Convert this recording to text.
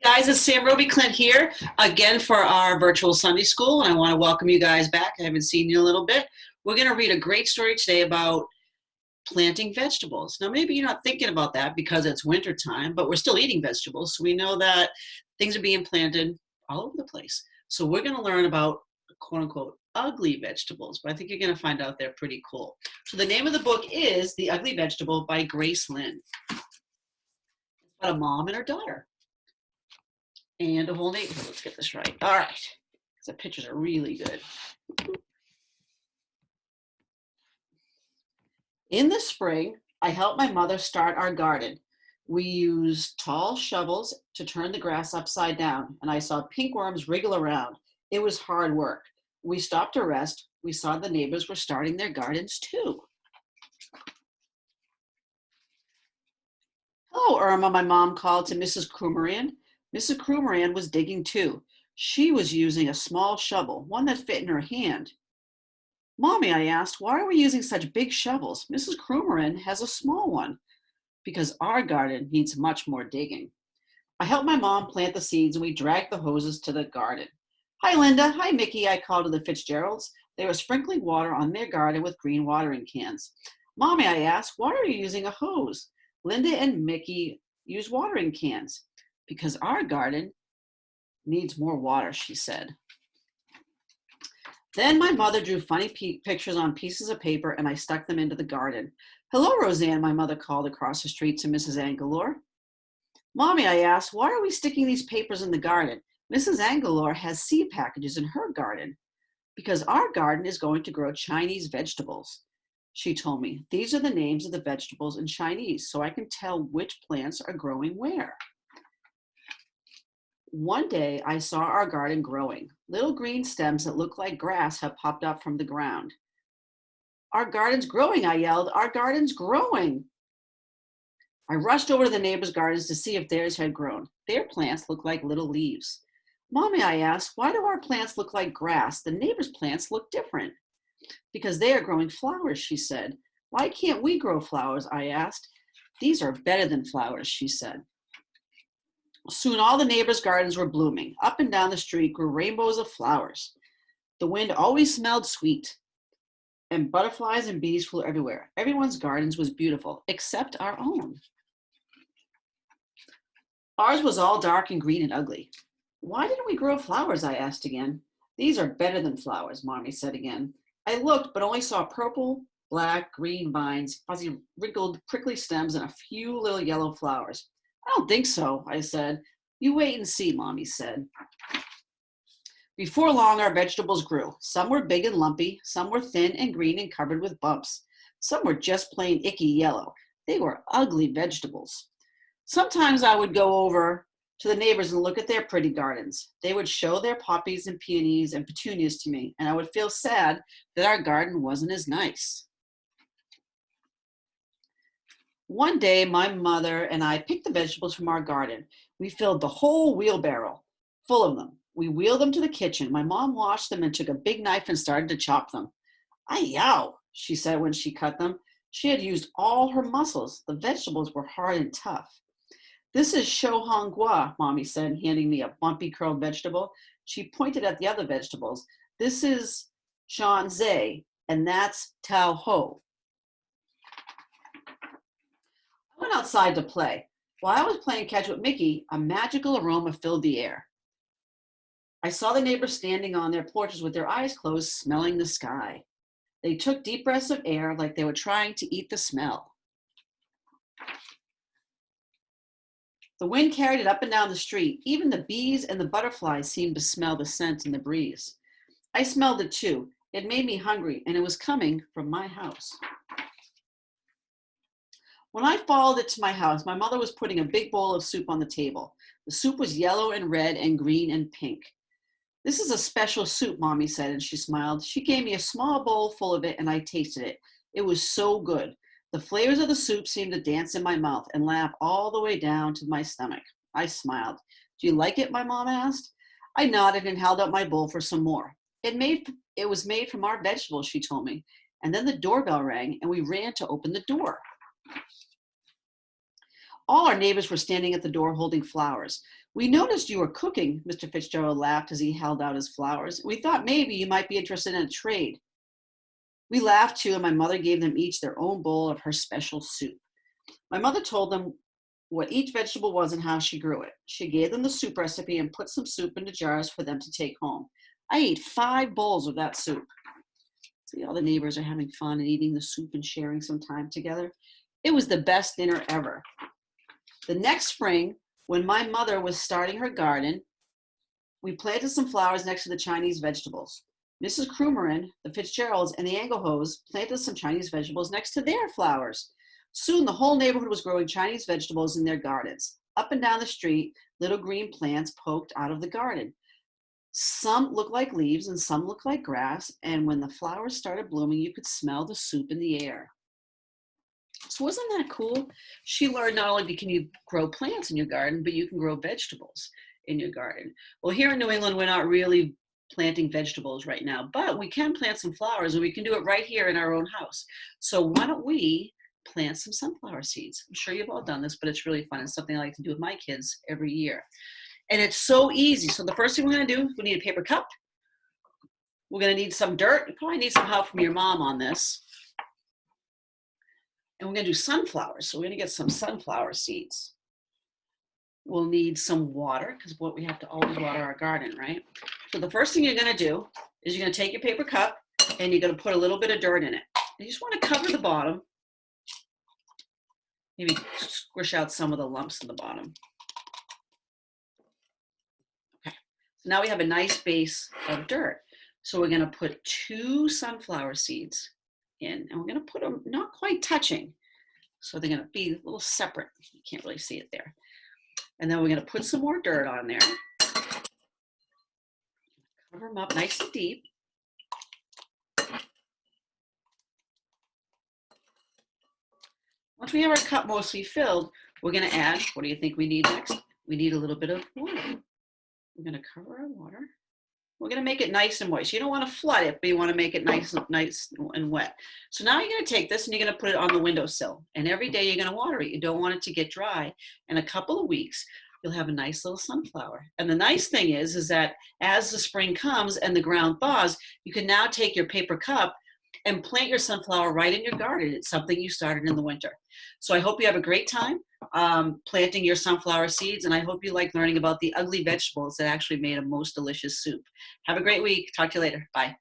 Guys, it's Sam Roby Clint here again for our virtual Sunday school, and I want to welcome you guys back. I haven't seen you in a little bit. We're going to read a great story today about planting vegetables. Now, maybe you're not thinking about that because it's winter time, but we're still eating vegetables, so we know that things are being planted all over the place. So we're going to learn about quote unquote ugly vegetables, but I think you're going to find out they're pretty cool. So the name of the book is The Ugly Vegetable by Grace Lin. It's about a mom and her daughter. And a whole neighborhood. Let's get this right. All right. The pictures are really good. In the spring, I helped my mother start our garden. We used tall shovels to turn the grass upside down, and I saw pinkworms wriggle around. It was hard work. We stopped to rest. We saw the neighbors were starting their gardens too. Hello, Irma, my mom called to Mrs. Krumerian. Mrs. Krumerian was digging too. She was using a small shovel, one that fit in her hand. Mommy, I asked, why are we using such big shovels? Mrs. Krumerian has a small one. Because our garden needs much more digging. I helped my mom plant the seeds and we dragged the hoses to the garden. Hi, Linda. Hi, Mickey, I called to the Fitzgeralds. They were sprinkling water on their garden with green watering cans. Mommy, I asked, why are you using a hose? Linda and Mickey use watering cans. Because our garden needs more water, she said. Then my mother drew funny pictures on pieces of paper and I stuck them into the garden. Hello, Roseanne, my mother called across the street to Mrs. Angelor. Mommy, I asked, why are we sticking these papers in the garden? Mrs. Angelor has seed packages in her garden. Because our garden is going to grow Chinese vegetables. She told me, these are the names of the vegetables in Chinese, so I can tell which plants are growing where. One day I saw our garden growing. Little green stems that look like grass have popped up from the ground. Our garden's growing, I yelled. Our garden's growing. I rushed over to the neighbors' gardens to see if theirs had grown. Their plants looked like little leaves. Mommy, I asked, why do our plants look like grass? The neighbors' plants look different. Because they are growing flowers, she said. Why can't we grow flowers? I asked. These are better than flowers, she said. Soon all the neighbors' gardens were blooming. Up and down the street grew rainbows of flowers. The wind always smelled sweet, and butterflies and bees flew everywhere. Everyone's gardens was beautiful, except our own. Ours was all dark and green and ugly. Why didn't we grow flowers? I asked again. These are better than flowers, Mommy said again. I looked, but only saw purple, black, green vines, fuzzy, wrinkled, prickly stems, and a few little yellow flowers. I don't think so, I said. You wait and see, Mommy said. Before long, our vegetables grew. Some were big and lumpy, some were thin and green and covered with bumps. Some were just plain icky yellow. They were ugly vegetables. Sometimes I would go over to the neighbors and look at their pretty gardens. They would show their poppies and peonies and petunias to me, and I would feel sad that our garden wasn't as nice. One day, my mother and I picked the vegetables from our garden. We filled the whole wheelbarrow full of them. We wheeled them to the kitchen. My mom washed them and took a big knife and started to chop them. Ay-yow, she said when she cut them. She had used all her muscles. The vegetables were hard and tough. This is shohongua, Mommy said, handing me a bumpy curled vegetable. She pointed at the other vegetables. This is shanzai, and that's tao ho. I went outside to play. While I was playing catch with Mickey, a magical aroma filled the air. I saw the neighbors standing on their porches with their eyes closed, smelling the sky. They took deep breaths of air like they were trying to eat the smell. The wind carried it up and down the street. Even the bees and the butterflies seemed to smell the scent in the breeze. I smelled it too. It made me hungry, and it was coming from my house. When I followed it to my house, my mother was putting a big bowl of soup on the table. The soup was yellow and red and green and pink. This is a special soup, Mommy said, and she smiled. She gave me a small bowl full of it, and I tasted it. It was so good. The flavors of the soup seemed to dance in my mouth and laugh all the way down to my stomach. I smiled. Do you like it? My mom asked. I nodded and held out my bowl for some more. It was made from our vegetables, she told me. And then the doorbell rang, and we ran to open the door. All our neighbors were standing at the door holding flowers. We noticed you were cooking, Mr. Fitzgerald laughed as he held out his flowers. We thought maybe you might be interested in a trade. We laughed too, and my mother gave them each their own bowl of her special soup. My mother told them what each vegetable was and how she grew it. She gave them the soup recipe and put some soup into jars for them to take home. I ate 5 bowls of that soup. See, all the neighbors are having fun and eating the soup and sharing some time together. It was the best dinner ever. The next spring, when my mother was starting her garden, we planted some flowers next to the Chinese vegetables. Mrs. Krumerin, the Fitzgeralds, and the Engelhos planted some Chinese vegetables next to their flowers. Soon the whole neighborhood was growing Chinese vegetables in their gardens. Up and down the street, little green plants poked out of the garden. Some looked like leaves and some looked like grass, and when the flowers started blooming, you could smell the soup in the air. So wasn't that cool? She learned not only can you grow plants in your garden, but you can grow vegetables in your garden. Well, here in New England, we're not really planting vegetables right now, but we can plant some flowers, and we can do it right here in our own house. So why don't we plant some sunflower seeds? I'm sure you've all done this, but it's really fun. It's something I like to do with my kids every year. And it's so easy. So the first thing we're going to do, we need a paper cup. We're going to need some dirt. You probably need some help from your mom on this. And we're going to do sunflowers. So we're going to get some sunflower seeds. We'll need some water, because we have to always water our garden, right? So the first thing you're going to do is you're going to take your paper cup and you're going to put a little bit of dirt in it. You just want to cover the bottom. Maybe squish out some of the lumps in the bottom. Okay, so now we have a nice base of dirt. So we're going to put 2 sunflower seeds in, and we're going to put them not quite touching. So they're going to be a little separate. You can't really see it there. And then we're going to put some more dirt on there. Cover them up nice and deep. Once we have our cup mostly filled, we're going to add, what do you think we need next? We need a little bit of water. We're going to cover our water. We're going to make it nice and moist. You don't want to flood it, but you want to make it nice and wet. So now you're going to take this and you're going to put it on the windowsill. And every day you're going to water it. You don't want it to get dry. In a couple of weeks, you'll have a nice little sunflower. And the nice thing is that as the spring comes and the ground thaws, you can now take your paper cup and plant your sunflower right in your garden. It's something you started in the winter. So I hope you have a great time planting your sunflower seeds, and I hope you like learning about the ugly vegetables that actually made a most delicious soup. Have a great week. Talk to you later. Bye.